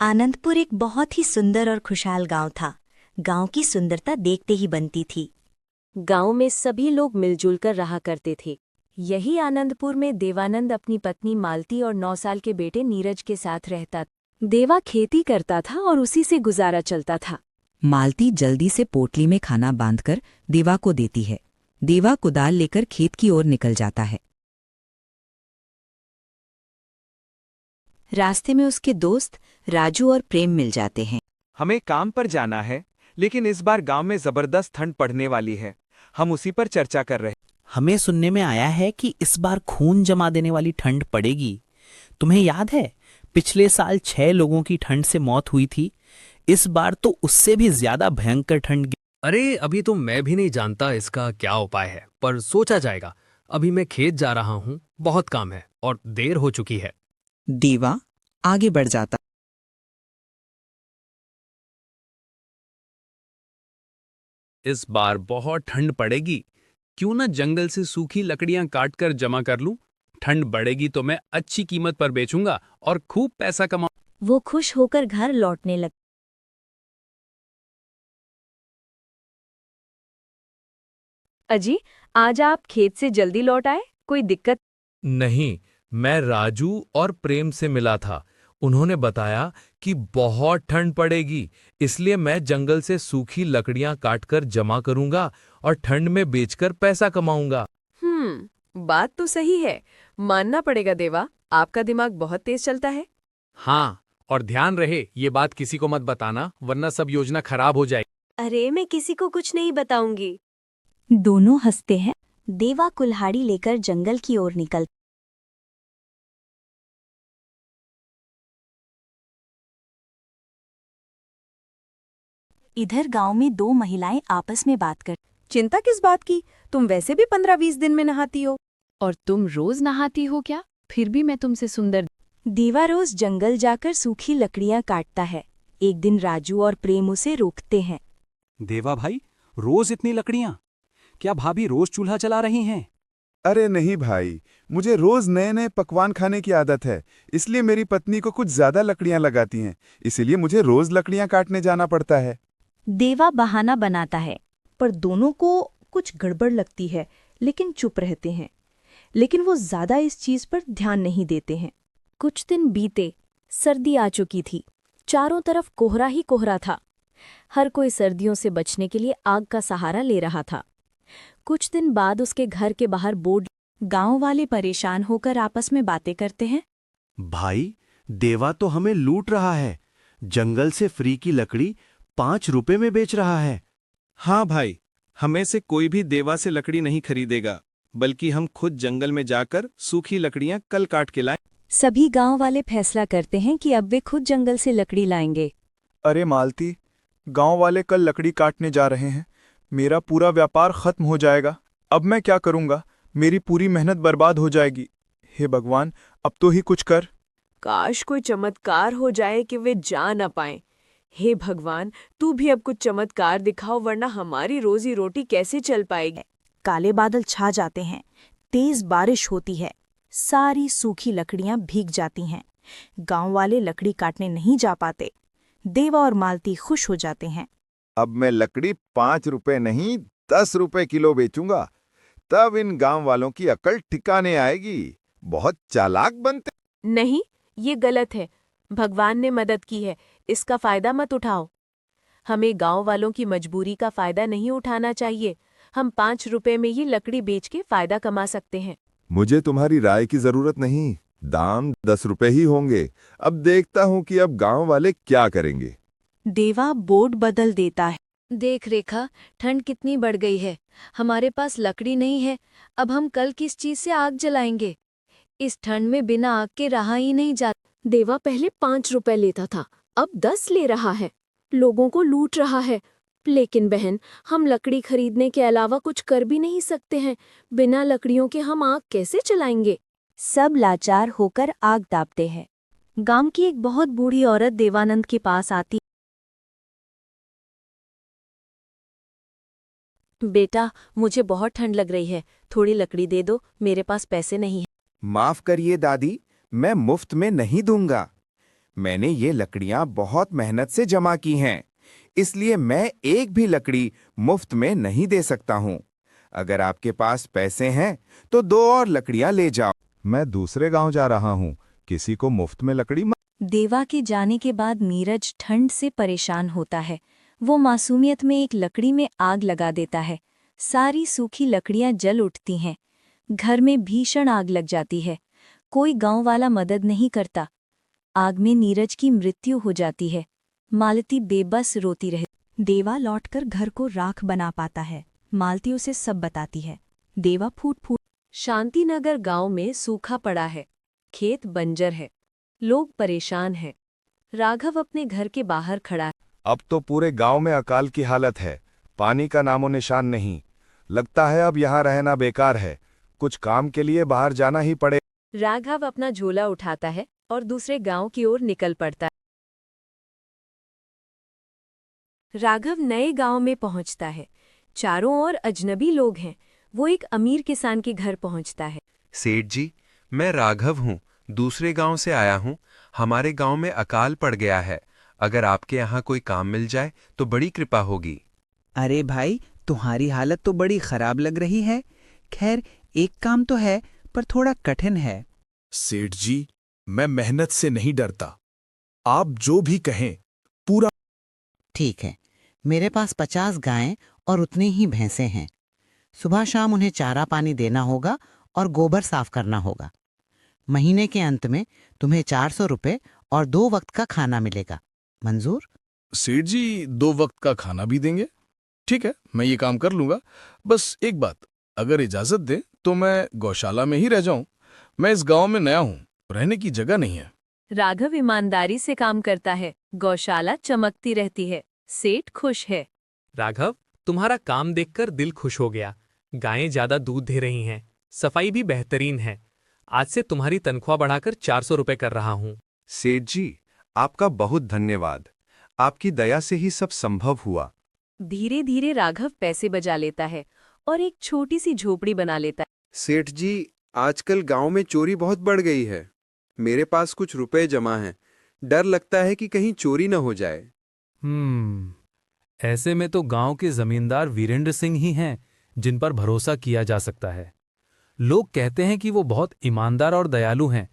आनंदपुर एक बहुत ही सुंदर और खुशहाल गांव था। गांव की सुंदरता देखते ही बनती थी। गांव में सभी लोग मिलजुल कर रहा करते थे। यही आनंदपुर में देवानंद अपनी पत्नी मालती और 9 साल के बेटे नीरज के साथ रहता। देवा खेती करता था और उसी से गुजारा चलता था। मालती जल्दी से पोटली में खाना बांधकर देवा को देती है। देवा कुदाल लेकर खेत की ओर निकल जाता है। रास्ते में उसके दोस्त राजू और प्रेम मिल जाते हैं। हमें काम पर जाना है, लेकिन इस बार गांव में जबरदस्त ठंड पड़ने वाली है। हम उसी पर चर्चा कर रहे हैं। हमें सुनने में आया है कि इस बार खून जमा देने वाली ठंड पड़ेगी। तुम्हें याद है, पिछले साल 6 लोगों की ठंड से मौत हुई थी। इस बार तो उससे भी ज्यादा भयंकर ठंड। अरे अभी तो मैं भी नहीं जानता इसका क्या उपाय है, पर सोचा जाएगा। अभी मैं खेत जा रहा हूँ, बहुत काम है और देर हो चुकी है। देवा आगे बढ़ जाता। इस बार बहुत ठंड पड़ेगी। क्यों ना जंगल से सूखी लकड़ियां काटकर जमा कर लूं। ठंड बढ़ेगी तो मैं अच्छी कीमत पर बेचूंगा और खूब पैसा कमाऊंगा। वो खुश होकर घर लौटने लगा। अजी, आज आप खेत से जल्दी लौट आए? कोई दिक्कत? नहीं, मैं राजू और प्रेम से मिला था। उन्होंने बताया कि बहुत ठंड पड़ेगी, इसलिए मैं जंगल से सूखी लकड़ियां काटकर जमा करूंगा और ठंड में बेचकर पैसा कमाऊंगा। बात तो सही है। मानना पड़ेगा देवा, आपका दिमाग बहुत तेज चलता है। हाँ, और ध्यान रहे ये बात किसी को मत बताना, वरना सब योजना खराब हो जाएगी। अरे मैं किसी को कुछ नहीं बताऊंगी। दोनों हंसते हैं। देवा कुल्हाड़ी लेकर जंगल की ओर निकल। इधर गांव में 2 महिलाएं आपस में बात कर। चिंता किस बात की? तुम वैसे भी 15-20 दिन में नहाती हो। और तुम रोज नहाती हो क्या? फिर भी मैं तुमसे सुंदर। देवा रोज जंगल जाकर सूखी लकड़ियां काटता है। एक दिन राजू और प्रेम उसे रोकते हैं। देवा भाई, रोज इतनी लकड़ियां? क्या भाभी रोज चूल्हा चला रही हैं? अरे नहीं भाई, मुझे रोज नए नए पकवान खाने की आदत है, इसलिए मेरी पत्नी को कुछ ज्यादा लकड़ियां लगाती हैं, इसीलिए मुझे रोज लकड़ियां काटने जाना पड़ता है। देवा बहाना बनाता है, पर दोनों को कुछ गड़बड़ लगती है, लेकिन चुप रहते हैं। लेकिन वो ज्यादा इस चीज पर ध्यान नहीं देते हैं। कुछ दिन बीते। सर्दी आ चुकी थी। चारों तरफ कोहरा ही कोहरा था। हर कोई सर्दियों से बचने के लिए आग का सहारा ले रहा था। कुछ दिन बाद उसके घर के बाहर बोर्ड। गांव वाले परेशान होकर आपस में बातें करते हैं। भाई, देवा तो हमें लूट रहा है। जंगल से फ्री की लकड़ी 5 रुपए में बेच रहा है। हाँ भाई, हमें से कोई भी देवा से लकड़ी नहीं खरीदेगा, बल्कि हम खुद जंगल में जाकर सूखी लकड़ियां कल काट के लाएं। सभी गांव वाले फैसला करते हैं कि अब वे खुद जंगल से लकड़ी लाएंगे। अरे मालती, गांव वाले कल लकड़ी काटने जा रहे हैं। मेरा पूरा व्यापार खत्म हो जाएगा। अब मैं क्या करूंगा? मेरी पूरी मेहनत बर्बाद हो जाएगी। हे भगवान, अब तो ही कुछ कर। काश कोई चमत्कार हो जाए कि वे जा न पाएं। हे भगवान, तू भी अब कुछ चमत्कार दिखाओ, वरना हमारी रोजी रोटी कैसे चल पाएगी। काले बादल छा जाते हैं। तेज बारिश होती है। सारी सूखी लकड़ियां भीग जाती हैं। गांव वाले लकड़ी काटने नहीं जा पाते। देवा और मालती खुश हो जाते हैं। अब मैं लकड़ी 5 रुपए नहीं 10 रुपए किलो बेचूंगा, तब इन गांव वालों की अकल ठिकाने आएगी। बहुत चालाक बनते। नहीं, ये गलत है। भगवान ने मदद की है, इसका फायदा मत उठाओ। हमें गांव वालों की मजबूरी का फायदा नहीं उठाना चाहिए। हम 5 रुपए में ये लकड़ी बेच के फायदा कमा सकते हैं। मुझे तुम्हारी राय की जरूरत नहीं, दाम 10 रुपए ही होंगे। अब देखता हूँ कि अब गांव वाले क्या करेंगे। देवा बोर्ड बदल देता है। देख रेखा, ठंड कितनी बढ़ गई है। हमारे पास लकड़ी नहीं है। अब हम कल किस चीज से आग जलाएंगे? इस ठंड में बिना आग के रहा ही नहीं जाता। देवा पहले 5 रुपए लेता था, अब 10 ले रहा है। लोगों को लूट रहा है। लेकिन बहन, हम लकड़ी खरीदने के अलावा कुछ कर भी नहीं सकते हैं। बिना लकड़ियों के हम आग कैसे चलाएंगे? सब लाचार होकर आग दाबते हैं। गांव की एक बहुत बूढ़ी औरत देवानंद के पास आती। बेटा, मुझे बहुत ठंड लग रही है, थोड़ी लकड़ी दे दो, मेरे पास पैसे नहीं है। माफ करिए दादी, मैं मुफ्त में नहीं दूंगा। मैंने ये लकड़ियां बहुत मेहनत से जमा की हैं, इसलिए मैं एक भी लकड़ी मुफ्त में नहीं दे सकता हूँ। अगर आपके पास पैसे हैं तो 2 और लकड़ियां ले जाओ। मैं दूसरे गांव जा रहा हूँ, किसी को मुफ्त में लकड़ी देवा के जाने के बाद नीरज ठंड से परेशान होता है। वो मासूमियत में एक लकड़ी में आग लगा देता है। सारी सूखी लकड़ियां जल उठती हैं। घर में भीषण आग लग जाती है। कोई गांव वाला मदद नहीं करता। आग में नीरज की मृत्यु हो जाती है। मालती बेबस रोती रहे। देवा लौटकर घर को राख बना पाता है। मालती उसे सब बताती है। देवा फूट फूट। शांतिनगर गांव में सूखा पड़ा है। खेत बंजर है। लोग परेशान हैं। राघव अपने घर के बाहर खड़ा है। अब तो पूरे गांव में अकाल की हालत है। पानी का नामो निशान नहीं। लगता है अब यहाँ रहना बेकार है। कुछ काम के लिए बाहर जाना ही पड़े। राघव अपना झोला उठाता है और दूसरे गांव की ओर निकल पड़ता है। राघव नए गांव में पहुंचता है। चारों ओर अजनबी लोग हैं। वो एक अमीर किसान के घर पहुंचता है। सेठ जी, मैं राघव हूँ, दूसरे गांव से आया हूँ। हमारे गांव में अकाल पड़ गया है। अगर आपके यहाँ कोई काम मिल जाए तो बड़ी कृपा होगी। अरे भाई, तुम्हारी हालत तो बड़ी खराब लग रही है। खैर, एक काम तो है, पर थोड़ा कठिन है। सेठ जी, मैं मेहनत से नहीं डरता। आप जो भी कहें पूरा। ठीक है, मेरे पास 50 गायें और उतनी ही भैंसें हैं। सुबह शाम उन्हें चारा पानी देना होगा और गोबर साफ करना होगा। महीने के अंत में तुम्हें 400 रुपये और 2 वक्त का खाना मिलेगा। मंजूर? सेठ जी, 2 वक्त का खाना भी देंगे? ठीक है, मैं ये काम कर लूंगा। बस एक बात, अगर इजाजत दें तो मैं गौशाला में ही रह जाऊं। मैं इस गांव में नया हूं, रहने की जगह नहीं है। राघव ईमानदारी से काम करता है। गौशाला चमकती रहती है। सेठ खुश है। राघव, तुम्हारा काम देखकर दिल खुश हो गया। गायें ज्यादा दूध दे रही हैं, सफाई भी बेहतरीन है। आज से तुम्हारी तनख्वाह बढ़ाकर 400 रुपए कर रहा हूँ। सेठ जी, आपका बहुत धन्यवाद। आपकी दया से ही सब संभव हुआ। धीरे धीरे राघव पैसे बचा लेता है और एक छोटी सी झोपड़ी बना लेता है। सेठ जी, आजकल गांव में चोरी बहुत बढ़ गई है। मेरे पास कुछ रुपए जमा हैं। डर लगता है कि कहीं चोरी न हो जाए। ऐसे में तो गांव के जमींदार वीरेंद्र सिंह ही हैं जिन पर भरोसा किया जा सकता है। लोग कहते हैं कि वो बहुत ईमानदार और दयालु हैं।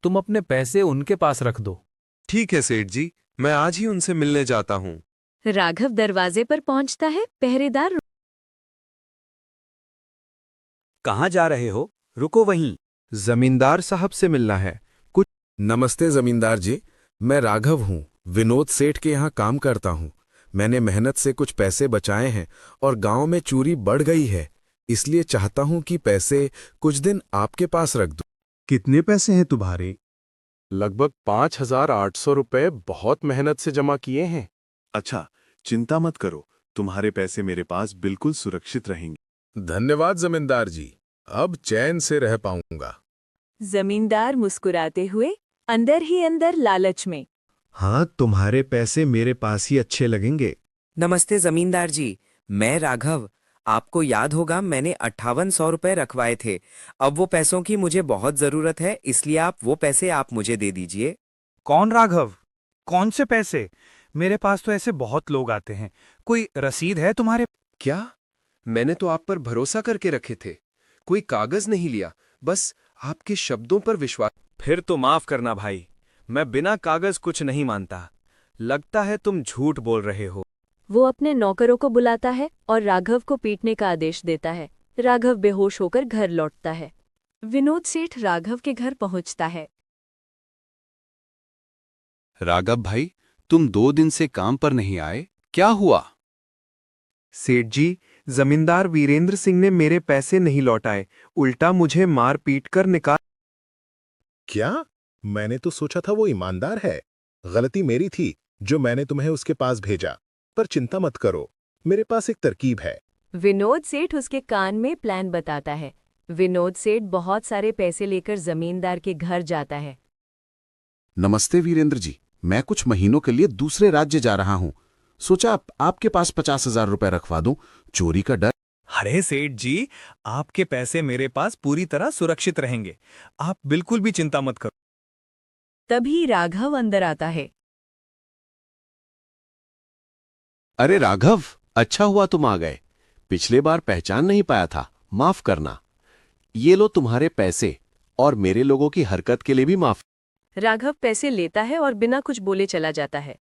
तुम अपने पैसे उनके पास रख दो। ठीक है सेठ जी, मैं आज ही उनसे मिलने जाता हूँ। राघव दरवाजे पर पहुंचता है। पहरेदार कहाँ जा रहे हो? रुको वहीं। जमींदार साहब से मिलना है। कुछ। नमस्ते जमींदार जी, मैं राघव हूँ। विनोद सेठ के यहाँ काम करता हूँ। मैंने मेहनत से कुछ पैसे बचाए हैं और गांव में चोरी बढ़ गई है, इसलिए चाहता हूँ कि पैसे कुछ दिन आपके पास रख दूं। कितने पैसे हैं तुम्हारे? लगभग 5,800 रुपये बहुत मेहनत से जमा किए हैं। अच्छा, चिंता मत करो, तुम्हारे पैसे मेरे पास बिल्कुल सुरक्षित रहेंगे। धन्यवाद जमींदार जी, अब चैन से रह पाऊंगा। जमींदार मुस्कुराते हुए अंदर ही अंदर लालच में। हाँ, तुम्हारे पैसे मेरे पास ही अच्छे लगेंगे। नमस्ते जमींदार जी, मैं राघव। आपको याद होगा मैंने 5800 रुपये रखवाए थे। अब वो पैसों की मुझे बहुत जरूरत है, इसलिए वो पैसे आप मुझे दे दीजिए। कौन राघव? कौन से पैसे? मेरे पास तो ऐसे बहुत लोग आते हैं। कोई रसीद है तुम्हारे? क्या? मैंने तो आप पर भरोसा करके रखे थे। कोई कागज नहीं लिया, बस आपके शब्दों पर विश्वास। फिर तो माफ करना भाई, मैं बिना कागज कुछ नहीं मानता। लगता है तुम झूठ बोल रहे हो। वो अपने नौकरों को बुलाता है और राघव को पीटने का आदेश देता है। राघव बेहोश होकर घर लौटता है। विनोद सेठ राघव के घर पहुंचता है। राघव भाई, तुम 2 दिन से काम पर नहीं आए, क्या हुआ? सेठ जी, जमींदार वीरेंद्र सिंह ने मेरे पैसे नहीं लौटाए, उल्टा मुझे मार पीट कर निकाल। क्या? मैंने तो सोचा था वो ईमानदार है। गलती मेरी थी जो मैंने तुम्हें उसके पास भेजा। पर चिंता मत करो, मेरे पास एक तरकीब है। विनोद सेठ उसके कान में प्लान बताता है। विनोद सेठ बहुत सारे पैसे लेकर जमींदार के घर जाता है। नमस्ते वीरेंद्र जी, मैं कुछ महीनों के लिए दूसरे राज्य जा रहा हूँ। सोचा आपके पास 50,000 रुपए रखवा दूं। चोरी का डर। अरे सेठ जी, आपके पैसे मेरे पास पूरी तरह सुरक्षित रहेंगे। आप बिल्कुल भी चिंता मत करो। तभी राघव अंदर आता है। अरे राघव, अच्छा हुआ तुम आ गए। पिछले बार पहचान नहीं पाया था, माफ करना। ये लो तुम्हारे पैसे, और मेरे लोगों की हरकत के लिए भी माफ। राघव पैसे लेता है और बिना कुछ बोले चला जाता है।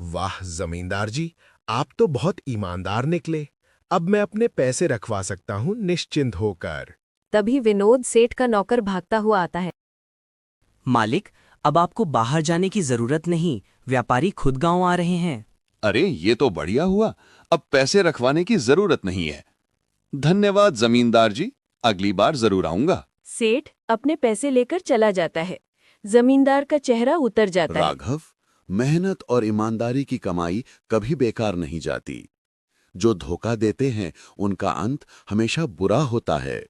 वाह जमींदार जी, आप तो बहुत ईमानदार निकले। अब मैं अपने पैसे रखवा सकता हूँ निश्चिंत होकर। तभी विनोद सेठ का नौकर भागता हुआ आता है। मालिक, अब आपको बाहर जाने की जरूरत नहीं, व्यापारी खुद गांव आ रहे हैं। अरे ये तो बढ़िया हुआ, अब पैसे रखवाने की जरूरत नहीं है। धन्यवाद जमींदार जी, अगली बार जरूर आऊंगा। सेठ अपने पैसे लेकर चला जाता है। जमींदार का चेहरा उतर जाता है। राघव, मेहनत और ईमानदारी की कमाई कभी बेकार नहीं जाती। जो धोखा देते हैं उनका अंत हमेशा बुरा होता है।